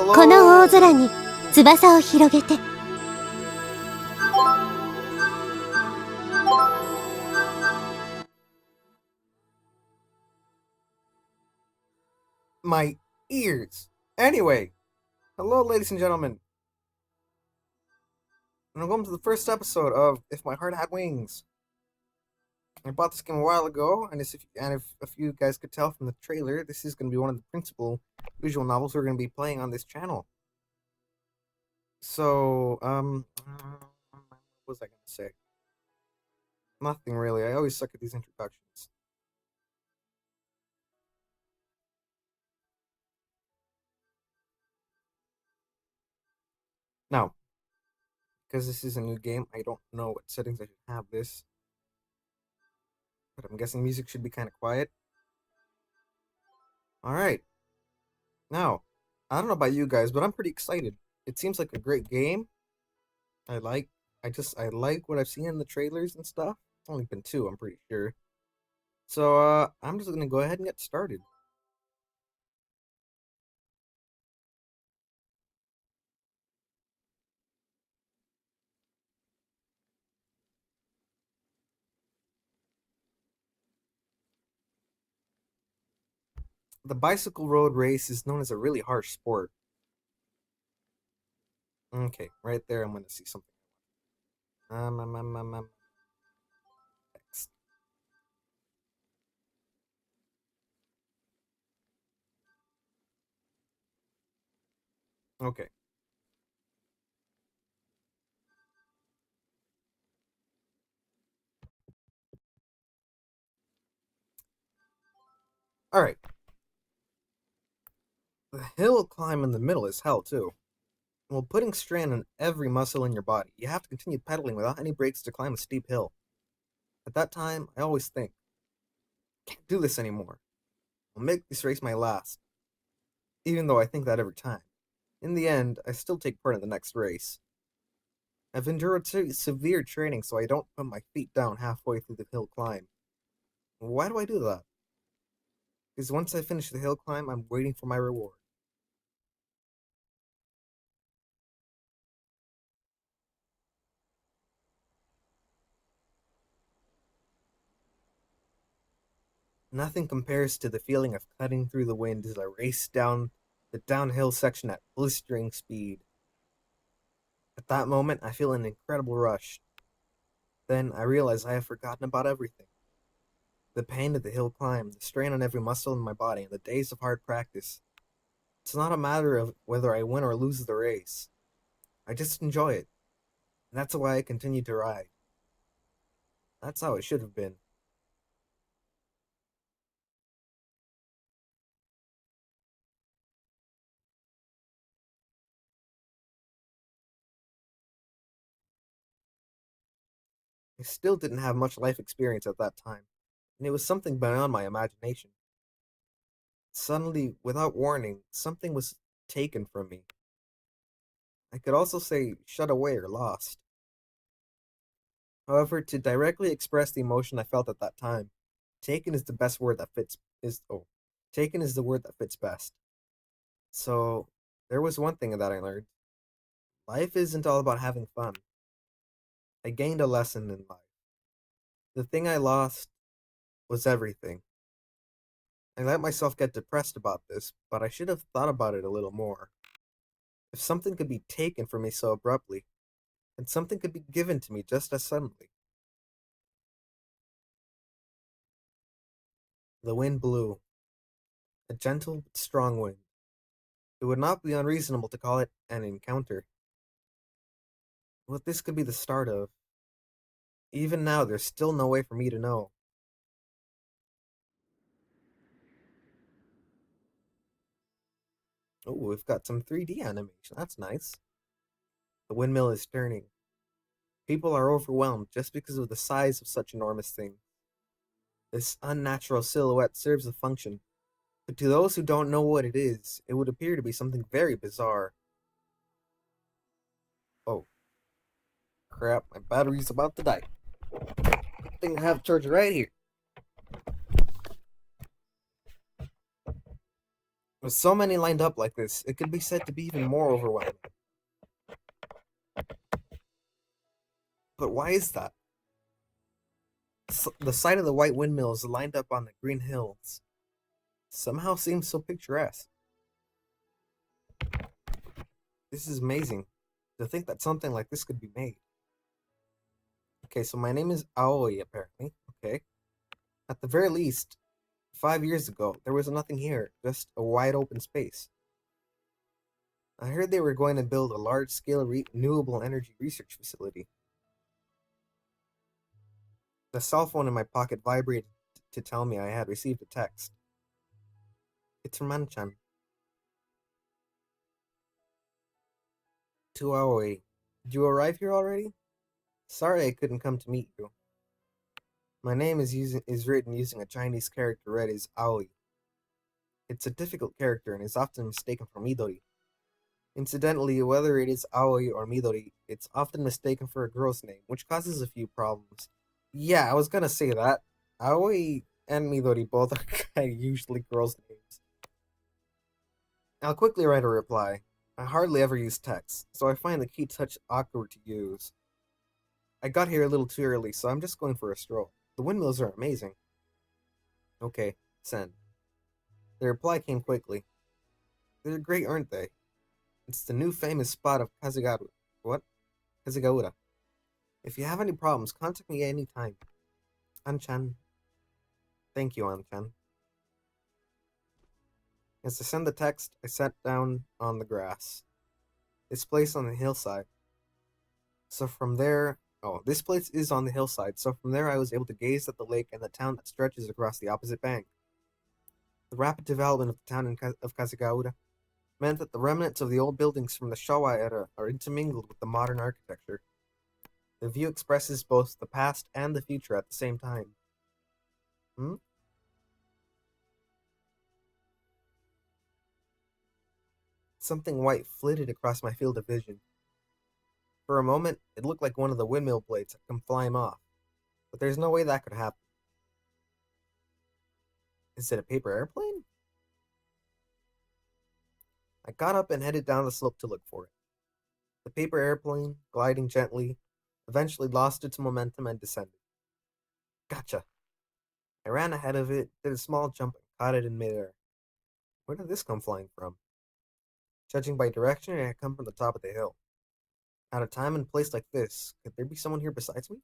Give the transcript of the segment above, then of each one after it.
この大空に翼を広げて。My ears. Anyway, hello, ladies and gentlemen, and welcome to the first episode of If My Heart Had Wings. I bought this game a while ago, and if you guys could tell from the trailer, this is going to be one of the principal visual novels we're going to be playing on this channel. So, what was I going to say? Nothing really. I always suck at these introductions. Now, because this is a new game, I don't know what settings I should have this. But I'm guessing music should be kind of quiet. Alright. Now, I don't know about you guys, but I'm pretty excited. It seems like a great game. I like what I've seen in the trailers and stuff. It's only been 2, I'm pretty sure. So, I'm just gonna go ahead and get started. The bicycle road race is known as a really harsh sport. Okay, right there I'm gonna see something. Next. Okay. Alright. The hill climb in the middle is hell, too. While putting strain on every muscle in your body, you have to continue pedaling without any brakes to climb a steep hill. At that time, I always think, can't do this anymore. I'll make this race my last. Even though I think that every time. In the end, I still take part in the next race. I've endured severe training so I don't put my feet down halfway through the hill climb. Why do I do that? Because once I finish the hill climb, I'm waiting for my reward. Nothing compares to the feeling of cutting through the wind as I race down the downhill section at blistering speed. At that moment, I feel an incredible rush. Then I realize I have forgotten about everything. The pain of the hill climb, the strain on every muscle in my body, and the days of hard practice. It's not a matter of whether I win or lose the race. I just enjoy it. And that's why I continue to ride. That's how it should have been. I still didn't have much life experience at that time, and it was something beyond my imagination. Suddenly, without warning, something was taken from me. I could also say shut away or lost. However, to directly express the emotion I felt at that time, taken is the best word that fits is oh, taken is the word that fits best. So, there was one thing that I learned. Life isn't all about having fun. I gained a lesson in life. The thing I lost was everything. I let myself get depressed about this, but I should have thought about it a little more. If something could be taken from me so abruptly, then something could be given to me just as suddenly. The wind blew, a gentle but strong wind. It would not be unreasonable to call it an encounter. What this could be the start of. Even now, there's still no way for me to know. Oh, we've got some 3D animation. That's nice. The windmill is turning. People are overwhelmed just because of the size of such enormous thing. This unnatural silhouette serves a function, but to those who don't know what it is, it would appear to be something very bizarre. Oh, crap, my battery's about to die. Good thing I have a charger right here. With so many lined up like this, it could be said to be even more overwhelming. But why is that? The sight of the white windmills lined up on the green hills somehow seems so picturesque. This is amazing to think that something like this could be made. Okay, so my name is Aoi, apparently. Okay. At the very least, 5 years ago, there was nothing here, just a wide open space. I heard they were going to build a large scale renewable energy research facility. The cell phone in my pocket vibrated to tell me I had received a text. It's from Anchan. To Aoi. Did you arrive here already? Sorry I couldn't come to meet you. My name is written using a Chinese character read as Aoi. It's a difficult character and is often mistaken for Midori. Incidentally, whether it is Aoi or Midori, it's often mistaken for a girl's name, which causes a few problems. Yeah, I was gonna say that. Aoi and Midori both are kind of usually girls' names. I'll quickly write a reply. I hardly ever use text, so I find the key touch awkward to use. I got here a little too early, so I'm just going for a stroll. The windmills are amazing. Okay, send. The reply came quickly. They're great, aren't they? It's the new famous spot of Kazugaru. What? Kazugaura. If you have any problems, contact me anytime. Anchan. Thank you, Anchan. As I sent the text, I sat down on the grass. This place on the hillside. So from there, this place is on the hillside. So from there, I was able to gaze at the lake and the town that stretches across the opposite bank. The rapid development of the town of Kazugaura meant that the remnants of the old buildings from the Showa era are intermingled with the modern architecture. The view expresses both the past and the future at the same time. Hmm? Something white flitted across my field of vision. For a moment, it looked like one of the windmill blades had come flying off, but there's no way that could happen. Is it a paper airplane? I got up and headed down the slope to look for it. The paper airplane, gliding gently, eventually lost its momentum and descended. Gotcha! I ran ahead of it, did a small jump, and caught it in midair. Where did this come flying from? Judging by direction, it had come from the top of the hill. At a time and place like this, could there be someone here besides me?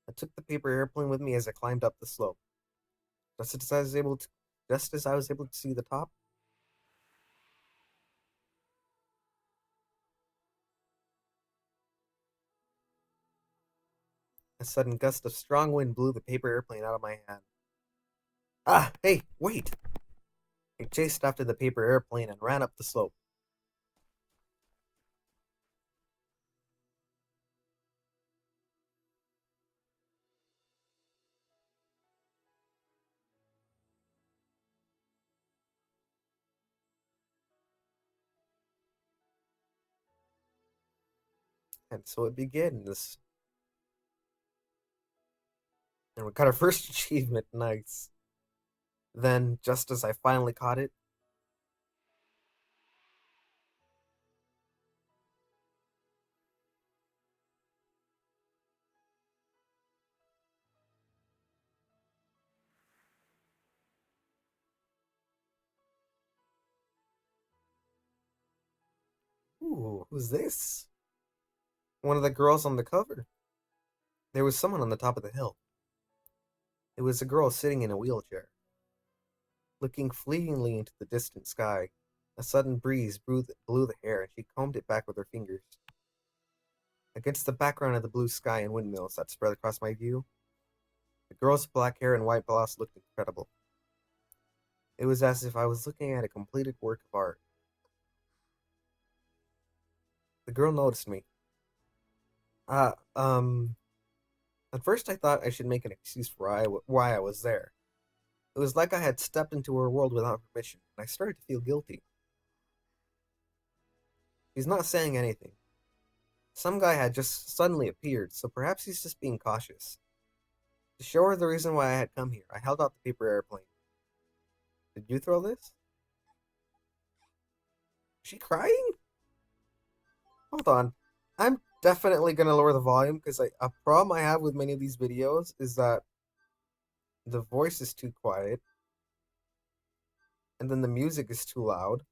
I took the paper airplane with me as I climbed up the slope. Just as I was able to see the top, a sudden gust of strong wind blew the paper airplane out of my hand. Ah, hey, wait! I chased after the paper airplane and ran up the slope. And so it begins. And we got our first achievement, nice. Then, just as I finally caught it, ooh, who's this? One of the girls on the cover. There was someone on the top of the hill. It was a girl sitting in a wheelchair. Looking fleetingly into the distant sky, a sudden breeze blew the hair, and she combed it back with her fingers. Against the background of the blue sky and windmills that spread across my view, the girl's black hair and white blouse looked incredible. It was as if I was looking at a completed work of art. The girl noticed me. Uh, um, at first I thought I should make an excuse for why I was there. It was like I had stepped into her world without permission, and I started to feel guilty. He's not saying anything. Some guy had just suddenly appeared, so perhaps he's just being cautious. To show her the reason why I had come here, I held out the paper airplane. Did you throw this? Is she crying? Hold on. I'm definitely gonna lower the volume because a problem I have with many of these videos is that the voice is too quiet and then the music is too loud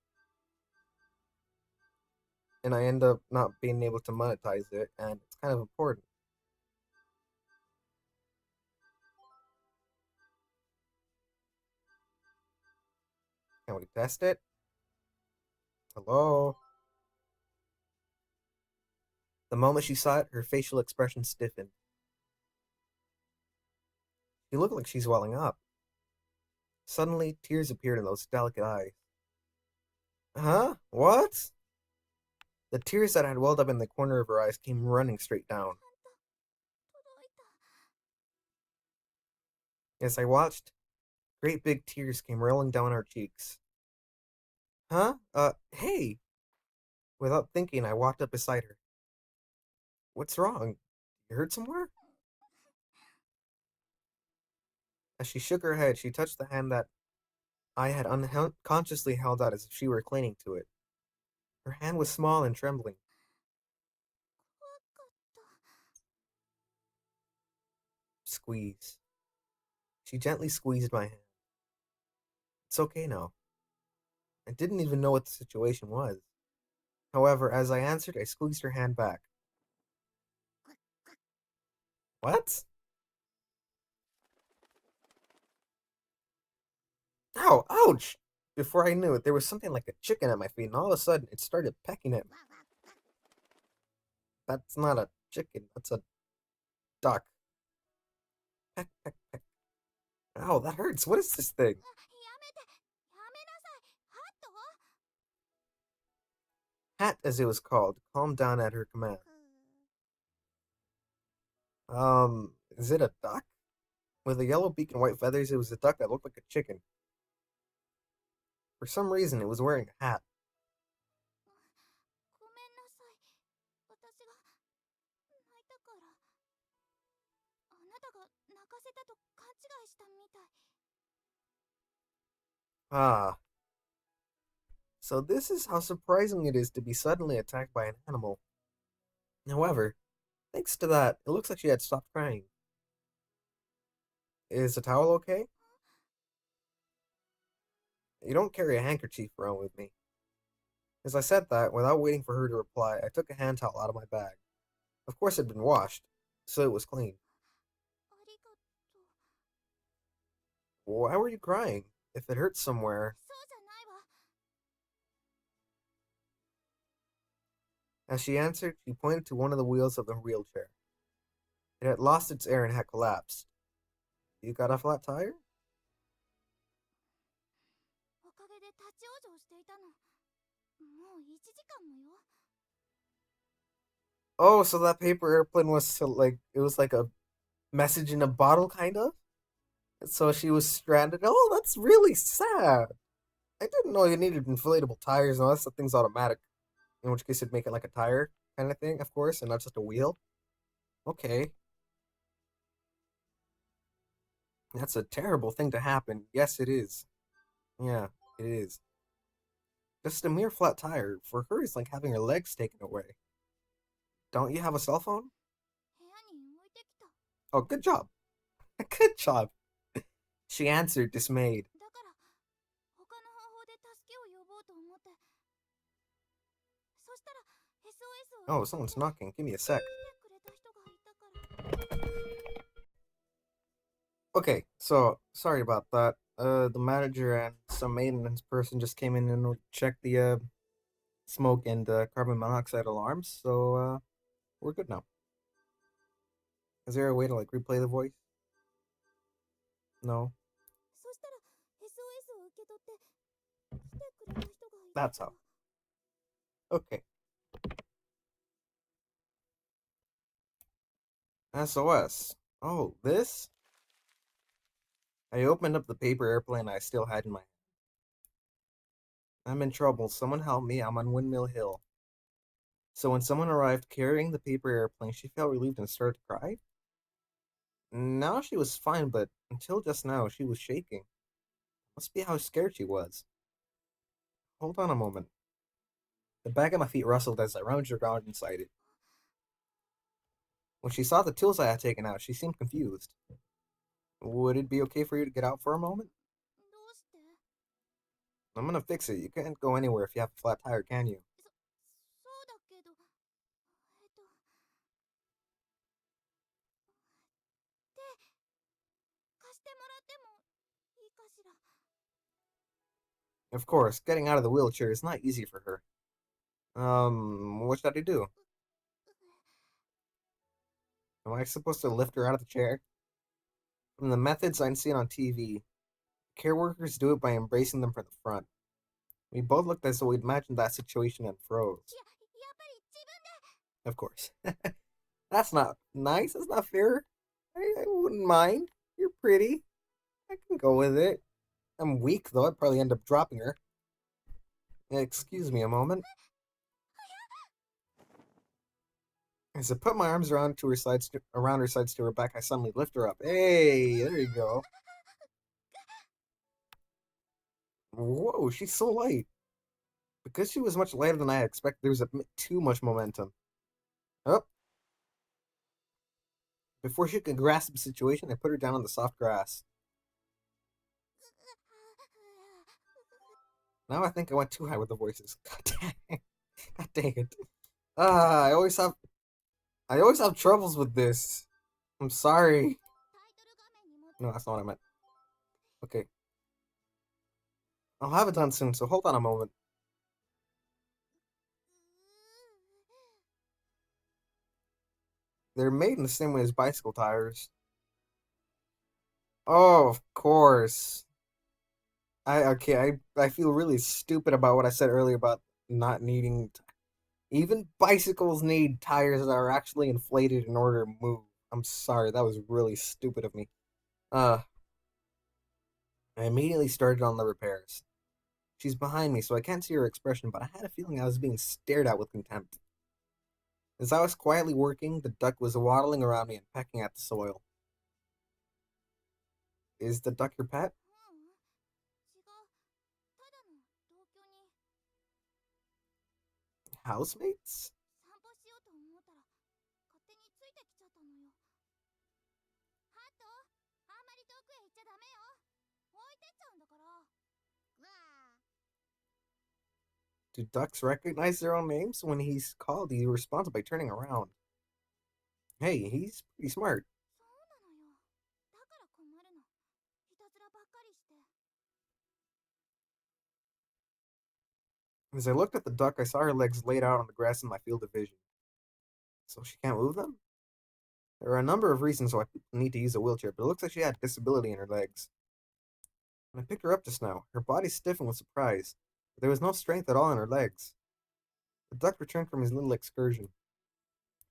and I end up not being able to monetize it and it's kind of important. Can we test it? Hello? The moment she saw it, her facial expression stiffened. She looked like she's welling up. Suddenly, tears appeared in those delicate eyes. Huh? What? The tears that had welled up in the corner of her eyes came running straight down. As I watched, great big tears came rolling down her cheeks. Huh? Hey! Without thinking, I walked up beside her. What's wrong? You hurt somewhere? As she shook her head, she touched the hand that I had unconsciously held out as if she were clinging to it. Her hand was small and trembling. Squeeze. She gently squeezed my hand. It's okay now. I didn't even know what the situation was. However, as I answered, I squeezed her hand back. What? Ow! Ouch! Before I knew it, there was something like a chicken at my feet, and all of a sudden, it started pecking at me. That's not a chicken, that's a duck. Peck, peck, peck. Ow, that hurts. What is this thing? Hat, as it was called, calmed down at her command. Is it a duck? With a yellow beak and white feathers, it was a duck that looked like a chicken. For some reason, it was wearing a hat. Ah, so this is how surprising it is to be suddenly attacked by an animal. However, thanks to that, it looks like she had stopped crying. Is the towel okay? You don't carry a handkerchief around with me. As I said that, without waiting for her to reply, I took a hand towel out of my bag. Of course, it had been washed, so it was clean. Why were you crying? If it hurts somewhere. As she answered, she pointed to one of the wheels of the wheelchair. It had lost its air and had collapsed. You got a flat tire? Oh, so that paper airplane was like it was like a message in a bottle, kind of. So she was stranded. Oh, that's really sad. I didn't know you needed inflatable tires unless the thing's automatic. In which case, it'd make it like a tire kind of thing, of course, and not just a wheel. Okay, that's a terrible thing to happen. Yes, it is. Yeah, it is. Just a mere flat tire for her is like having her legs taken away. Don't you have a cell phone? Oh, good job. Good job. She answered, dismayed. Oh, someone's knocking. Give me a sec. Okay, so sorry about that. The manager and some maintenance person just came in and checked the smoke and carbon monoxide alarms. So we're good now. Is there a way to like replay the voice? No, that's how. Okay. SOS. Oh, this? I opened up the paper airplane I still had in my hand. I'm in trouble. Someone help me. I'm on Windmill Hill. So when someone arrived carrying the paper airplane, she felt relieved and started to cry. Now she was fine, but until just now, she was shaking. Must be how scared she was. Hold on a moment. The back of my feet rustled as I rummaged around inside it. When she saw the tools I had taken out, she seemed confused. Would it be okay for you to get out for a moment? どうして？ I'm gonna fix it. You can't go anywhere if you have a flat tire, can you? そうだけど、貸してもらってもいいかしら。Of course, getting out of the wheelchair is not easy for her. What should I do? Am I supposed to lift her out of the chair? From the methods I've seen on TV, care workers do it by embracing them from the front. We both looked as though we'd imagined that situation and froze. やっぱり自分で。 Of course. That's not nice. That's not fair. I wouldn't mind. You're pretty. I can go with it. I'm weak, though. I'd probably end up dropping her. Excuse me a moment. As I put my arms around her sides to her back, I suddenly lift her up. Hey, there you go. Whoa, she's so light. Because she was much lighter than I had expected, there was a bit too much momentum. Oh, before she could grasp the situation, I put her down on the soft grass. Now I think I went too high with the voices. God dang it. I always have troubles with this. I'm sorry. No, that's not what I meant. Okay. I'll have it done soon, so hold on a moment. They're made in the same way as bicycle tires. Oh, of course. I feel really stupid about what I said earlier about not needing even bicycles need tires that are actually inflated in order to move. I'm sorry, that was really stupid of me. Uh, I immediately started on the repairs. She's behind me, so I can't see her expression, but I had a feeling I was being stared at with contempt. As I was quietly working, the duck was waddling around me and pecking at the soil. Is the duck your pet? うん、違う。ただの同居に Housemates? 散歩しようと思ったら勝手についてきちゃったのよ。ハト、あんまり遠くへ行っちゃダメよ。置いてっちゃうんだから。わあ。Do ducks recognize their own names? When he's called, he responds by turning around. Hey, he's pretty smart. そうなのよ。だから困るの。いたずらばっかりして。As I looked at the duck, I saw her legs laid out on the grass in my field of vision. So she can't move them? There are a number of reasons why people need to use a wheelchair, but it looks like she had disability in her legs. When I picked her up just now, her body stiffened with surprise, but there was no strength at all in her legs. The duck returned from his little excursion.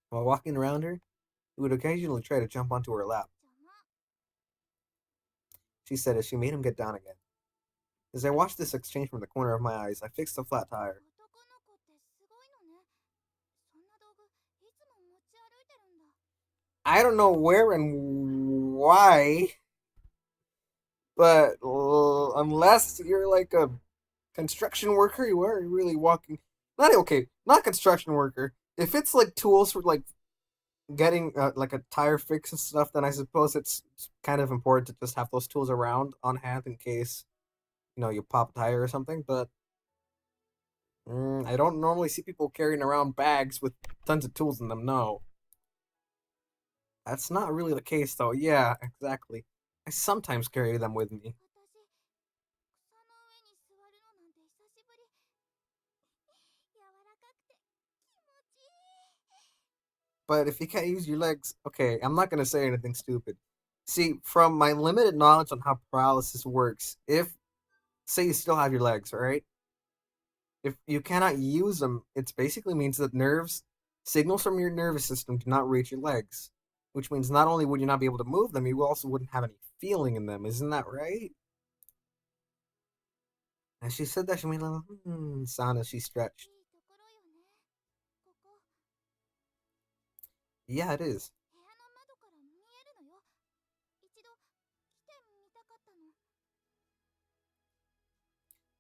While walking around her, he would occasionally try to jump onto her lap, 邪魔。she said as she made him get down again. As I watched this exchange from the corner of my eyes, I fixed the flat tire. 男の子ってすごいのね。そんな道具いつも持ち歩いてるんだ。I don't know where and why, but unless you're like a construction worker, you are really walking. Not okay, not construction worker. If it's like tools for like getting like a tire fix and stuff, then I suppose it's kind of important to just have those tools around on hand in case you pop a tire or something. But I don't normally see people carrying around bags with tons of tools in them. No, that's not really the case though. Yeah, exactly. I sometimes carry them with me. 私、草の上に座るのなんて久しぶり。柔らかくて気持ちいい。But if you can't use your legs, okay, I'm not gonna say anything stupid. See, from my limited knowledge on how paralysis works, if say you still have your legs, all right? If you cannot use them, it basically means that signals from your nervous system do not reach your legs, which means not only would you not be able to move them, you also wouldn't have any feeling in them. Isn't that right? As she said that, she made a little sound as she stretched. いいところよね。ここ、Yeah, it is. 部屋の窓から見えるのよ。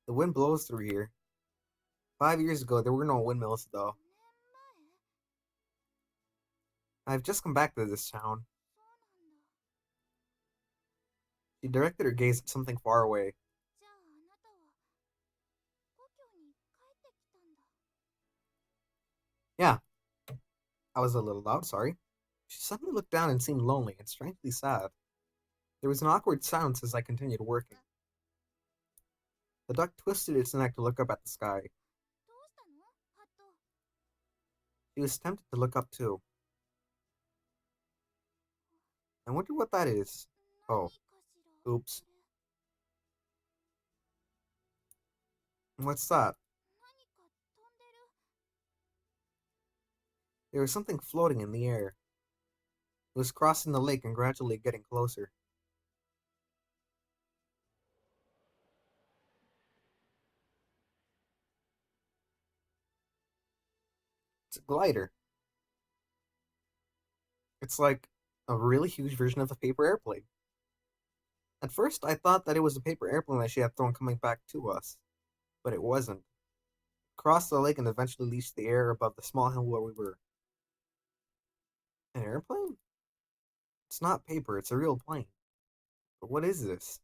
The wind blows through here. 5 years ago, there were no windmills, though. 5年前。 I've just come back to this town. そうなんだ。 She directed her gaze at something far away. じゃああなたは故郷に帰ってきたんだ。 Yeah, I was a little loud, sorry. She suddenly looked down and seemed lonely and strangely sad. There was an awkward silence as I continued working. The duck twisted its neck to look up at the sky. どうしたのハト。 She was tempted to look up too. I wonder what that is. 何 Oh, かしら。 oops. それ What's that? 何か飛んでる。 There was something floating in the air. It was crossing the lake and gradually getting closer. It's a glider. It's like a really huge version of a paper airplane. At first, I thought that it was a paper airplane that she had thrown coming back to us, but it wasn't. It crossed the lake and eventually reached the air above the small hill where we were. An airplane? It's not paper, it's a real plane. But what is this?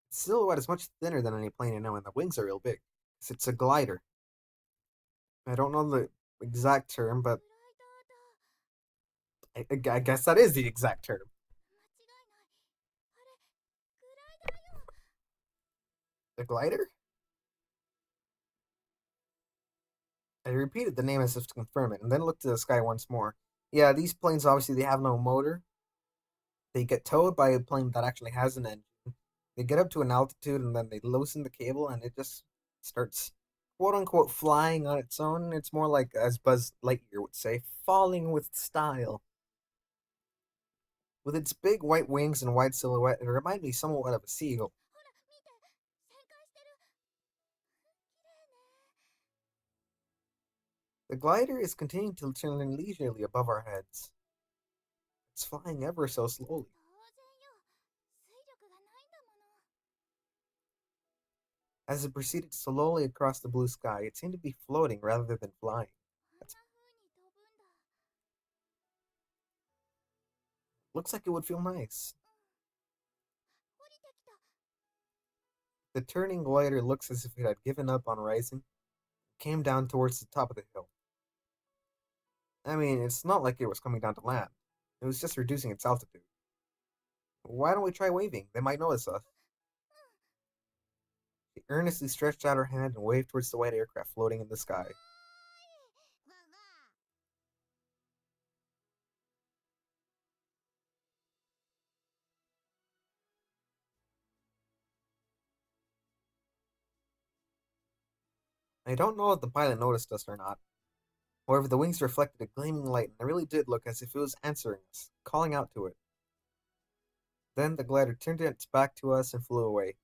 Its silhouette is much thinner than any plane I know, and the wings are real big. It's a glider. I don't know the exact term, but グライダーだ。 I guess that is the exact term. 間違いない。あれ、グライダーよ。 The glider? I repeated the name as if to confirm it, and then looked to the sky once more. Yeah, these planes obviously they have no motor. They get towed by a plane that actually has an engine. They get up to an altitude and then they loosen the cable and it just starts quote unquote flying on its own. It's more like, as Buzz Lightyear would say, falling with style. With its big white wings and wide silhouette, it reminded me somewhat of a seagull. ほら、見て。旋回してる。綺麗ね。 The glider is continuing to turn leisurely above our heads. It's flying ever so slowly. 当然よ。水力がないんだもの。 As it proceeded slowly across the blue sky, it seemed to be floating rather than flying. あんな風に飛ぶんだ。 Looks like it would feel nice. 降りてきた。 The turning glider looks as if it had given up on rising. It came down towards the top of the hill. I mean, it's not like it was coming down to land. It was just reducing its altitude. Why don't we try waving? They might notice us. She earnestly stretched out her hand and waved towards the white aircraft floating in the sky. ガガ。 I don't know if the pilot noticed us or not. However, the wings reflected a gleaming light, and it really did look as if it was answering us, calling out to it. Then the glider turned its back to us and flew away,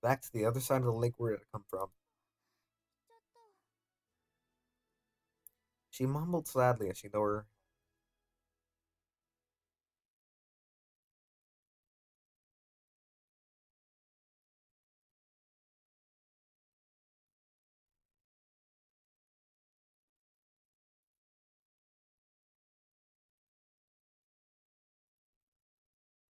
back to the other side of the lake where it had come from. ちょっと。 She mumbled sadly as she lowered her